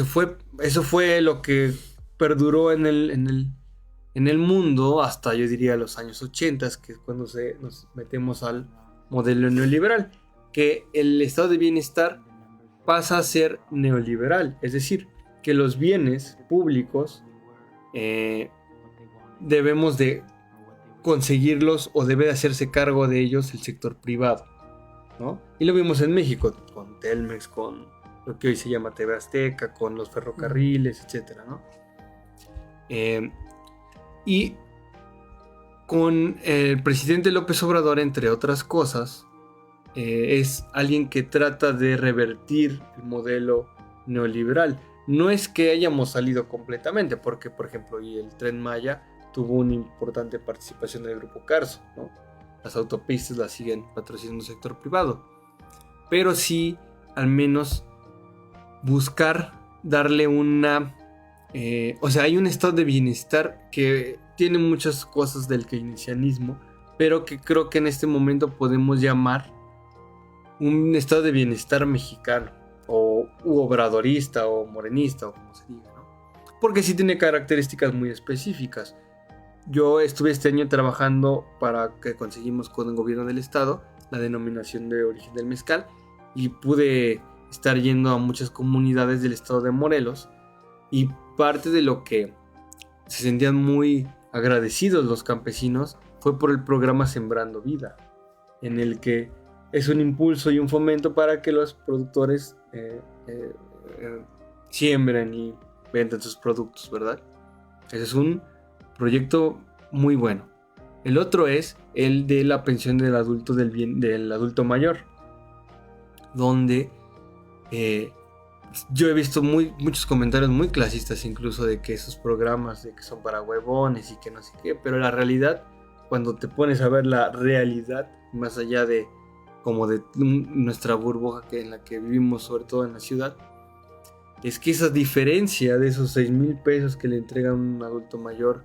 fue lo que perduró en el mundo hasta, yo diría, los años 80, que es cuando nos metemos al modelo neoliberal, que el estado de bienestar pasa a ser neoliberal, es decir, que los bienes públicos debemos de conseguirlos o debe de hacerse cargo de ellos el sector privado, ¿no? Y lo vimos en México con Telmex, con lo que hoy se llama TV Azteca, con los ferrocarriles, etcétera, ¿no? Y con el presidente López Obrador, entre otras cosas, es alguien que trata de revertir el modelo neoliberal. No es que hayamos salido completamente, porque, por ejemplo, y el Tren Maya tuvo una importante participación del Grupo Carso, ¿no? Las autopistas las siguen patrocinando el sector privado. Pero sí, al menos, buscar darle hay un estado de bienestar que tiene muchas cosas del keynesianismo, pero que creo que en este momento podemos llamar un estado de bienestar mexicano, u obradorista, o morenista, o como se diga, ¿no? porque sí tiene características muy específicas. Yo estuve este año trabajando para que conseguimos con el gobierno del estado la denominación de origen del mezcal y pude estar yendo a muchas comunidades del estado de Morelos, y parte de lo que se sentían muy agradecidos los campesinos fue por el programa Sembrando Vida, en el que es un impulso y un fomento para que los productores siembren y vendan sus productos, ¿verdad? Ese es un proyecto muy bueno. El otro es el de la pensión del adulto del adulto mayor, donde yo he visto muchos comentarios muy clasistas, incluso de que esos programas de que son para huevones y que no sé qué, pero la realidad, cuando te pones a ver la realidad, más allá de como de nuestra burbuja en la que vivimos, sobre todo en la ciudad, es que esa diferencia de esos 6,000 pesos que le entregan a un adulto mayor,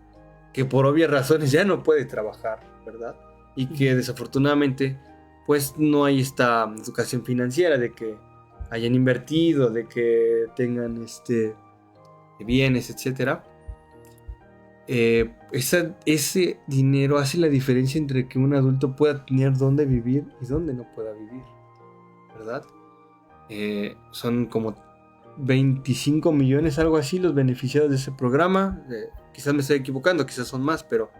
que por obvias razones ya no puede trabajar, ¿verdad? Y que desafortunadamente pues no hay esta educación financiera de que hayan invertido, de que tengan bienes, etcétera. Ese dinero hace la diferencia entre que un adulto pueda tener dónde vivir y dónde no pueda vivir, ¿verdad? Son como 25 millones, algo así, los beneficiados de ese programa. Quizás me estoy equivocando, quizás son más, pero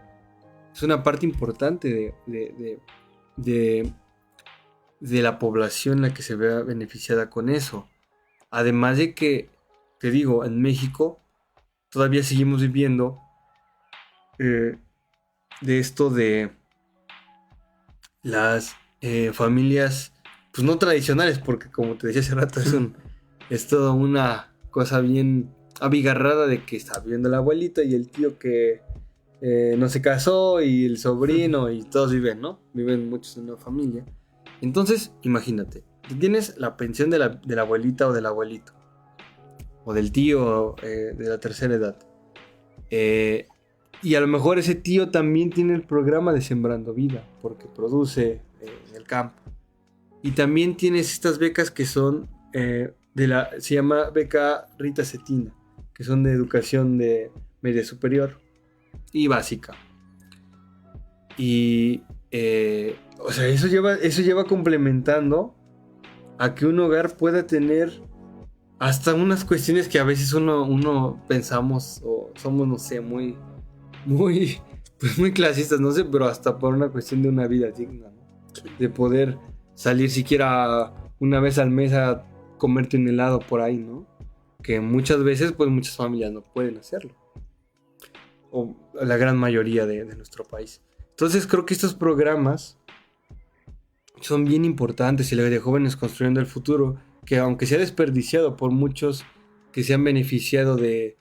es una parte importante de la población la que se vea beneficiada con eso. Además de que, te digo, en México todavía seguimos viviendo de esto de las familias pues no tradicionales, porque como te decía hace rato es toda una cosa bien abigarrada de que está viviendo la abuelita y el tío que no se casó y el sobrino y todos viven muchos en una familia. Entonces imagínate, tienes la pensión de la abuelita o del abuelito o del tío de la tercera edad, y a lo mejor ese tío también tiene el programa de Sembrando Vida porque produce en el campo, y también tienes estas becas que son se llama beca Rita Cetina, que son de educación de media superior y básica, y o sea, eso lleva complementando a que un hogar pueda tener hasta unas cuestiones que a veces uno pensamos o somos, no sé, muy clasistas, no sé, pero hasta por una cuestión de una vida digna, ¿no? Sí. De poder salir siquiera una vez al mes a comerte un helado por ahí, ¿no? Que muchas veces, pues muchas familias no pueden hacerlo, o la gran mayoría de nuestro país. Entonces creo que estos programas son bien importantes, y la de Jóvenes Construyendo el Futuro, que aunque se ha desperdiciado por muchos que se han beneficiado de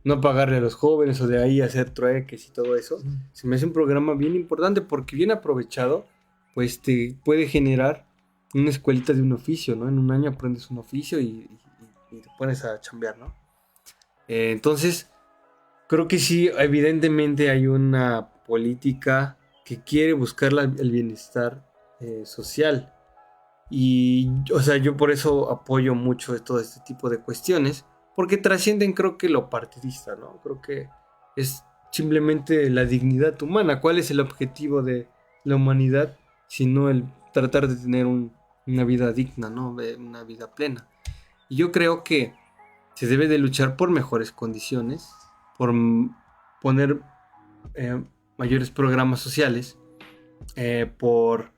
no pagarle a los jóvenes o de ahí hacer trueques y todo eso, se me hace un programa bien importante porque bien aprovechado pues te puede generar una escuelita de un oficio, ¿no? En un año aprendes un oficio y te pones a chambear, ¿no? Entonces creo que sí, evidentemente hay una política que quiere buscar el bienestar social. Y, o sea, yo por eso apoyo mucho todo este tipo de cuestiones, porque trascienden, creo que lo partidista, ¿no? Creo que es simplemente la dignidad humana. ¿Cuál es el objetivo de la humanidad sino el tratar de tener una vida digna, ¿no? Una vida plena. Y yo creo que se debe de luchar por mejores condiciones, por poner mayores programas sociales, por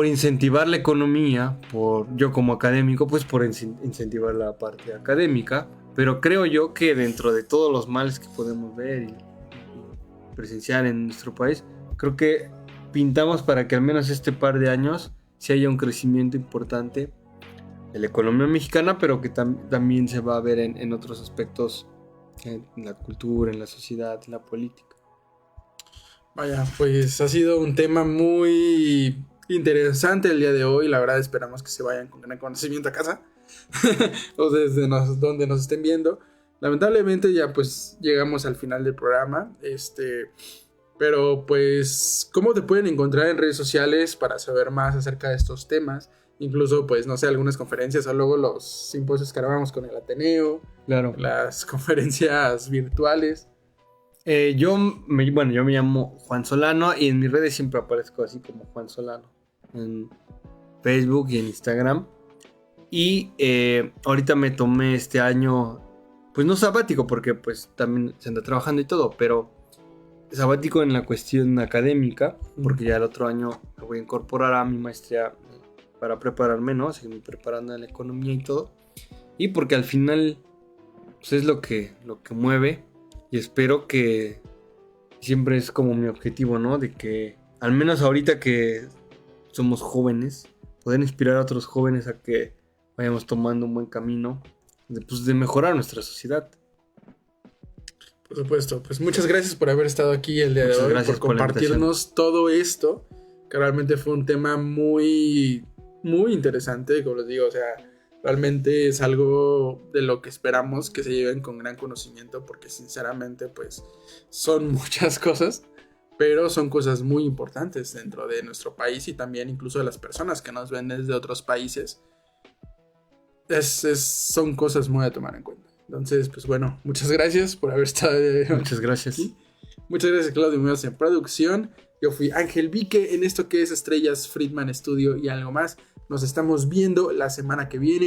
incentivar la economía, yo como académico, pues por incentivar la parte académica, pero creo yo que dentro de todos los males que podemos ver y presenciar en nuestro país, creo que pintamos para que al menos este par de años sí haya un crecimiento importante de la economía mexicana, pero que también se va a ver en otros aspectos, en la cultura, en la sociedad, en la política. Vaya, pues ha sido un tema muy interesante el día de hoy. La verdad esperamos que se vayan con gran conocimiento a casa o desde donde nos estén viendo. Lamentablemente ya pues llegamos al final del programa. Pero pues, ¿cómo te pueden encontrar en redes sociales para saber más acerca de estos temas? incluso pues no sé, algunas conferencias o luego los simposios que grabamos con el Ateneo, Claro. las conferencias virtuales. Yo me llamo Juan Solano y en mis redes siempre aparezco así como Juan Solano. En Facebook y en Instagram. Y ahorita me tomé este año, pues no sabático, porque pues también se anda trabajando y todo, pero sabático en la cuestión académica, porque ya el otro año me voy a incorporar a mi maestría para prepararme, ¿no? Seguirme preparando en la economía y todo. Y porque al final pues es lo que mueve, y espero que siempre es como mi objetivo, ¿no? De que al menos ahorita que somos jóvenes, poder inspirar a otros jóvenes a que vayamos tomando un buen camino de mejorar nuestra sociedad. Por supuesto, pues muchas gracias por haber estado aquí el día de Muchas hoy, gracias por por la compartirnos todo esto, que realmente fue un tema muy, muy interesante, como les digo, o sea, realmente es algo de lo que esperamos que se lleven con gran conocimiento, porque sinceramente, pues, son muchas cosas, pero son cosas muy importantes dentro de nuestro país y también incluso de las personas que nos ven desde otros países. Son cosas muy a tomar en cuenta. Entonces, pues bueno, muchas gracias por haber estado. Muchas gracias. Aquí. Muchas gracias, Claudio Muñoz, en producción. Yo fui Ángel Vique en esto que es Estrellas Friedman Studio y algo más. Nos estamos viendo la semana que viene.